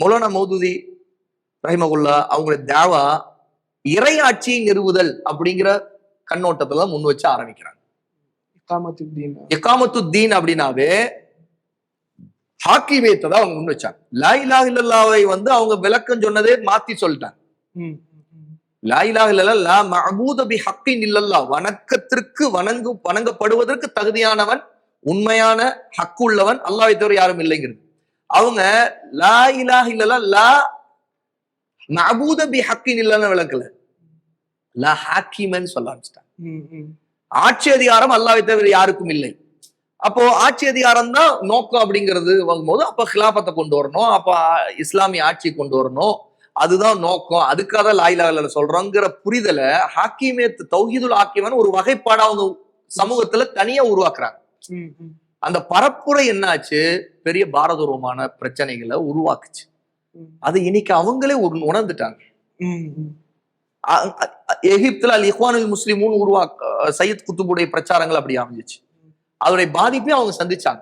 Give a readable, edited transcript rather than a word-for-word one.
மௌலானா மௌதூதி ரஹிமகுல்லா அவங்களுடைய தாவா இறையாட்சியை நிறுவுதல் அப்படிங்கிற கண்ணோட்டத்துல முன் வச்சு ஆரம்பிக்கிறாங்க. இகாமத்துத்தீன் அப்படின்னாவே ஹாக்கிமியத்தை தான் அவங்க முன் வச்சாங்க. லா இலாஹ இல்லல்லாஹ்வை அவங்க விளக்கம் சொன்னதே மாத்தி சொல்லிட்டாங்க. லா இலாஹ இல்லல்லாஹ் லா மஅபூத பிஹக்கின் இல்லல்லாஹ், வணக்கத்திற்கு வணங்கப்படுவதற்கு தகுதியானவன் உண்மையான ஹக்கு உள்ளவன் அல்லாஹ்வை தவிர யாரும் இல்லைங்கிறது. அவங்க லா இலாஹ இல்லல்லாஹ் லா மஅபூத பிஹக்கின் இல்லல்லாஹ் விளக்கல, லா ஹாக்கிமன் சொல்ல ஆரம்பிச்சிட்டாங்க. ஆட்சி அதிகாரம் அல்லாஹ்வை தவிர யாருக்கும் இல்லை. அப்போ ஆட்சி அதிகாரம் தான் நோக்கம் அப்படிங்கிறது வாங்கும்போது அப்ப ஹிலாபத்தை கொண்டு வரணும், அப்ப இஸ்லாமிய ஆட்சி கொண்டு வரணும், அதுதான் நோக்கம், அதுக்காக தான் லா இலாஹ இல்லல்லாஹ் சொல்றோங்கிற புரிதலை ஹாக்கிமியத் தௌஹீதுல் ஹாக்கிமன் ஒரு வகைப்பாடு அவங்க சமூகத்துல தனியா உருவாக்குறாங்க. அந்த பரப்புரை என்னாச்சு, பெரிய பாரதூரமான பிரச்சனைகளை உருவாக்குச்சு. அது இன்னைக்கு அவங்களே உணர்ந்துட்டாங்க. எகிப்துல அல் இஹ்வானுல் முஸ்லிமூன் சையத் குத்துபுடைய பிரச்சாரங்கள் அப்படி அமைஞ்சிச்சு. அதோடைய பாதிப்பை அவங்க சந்திச்சாங்க.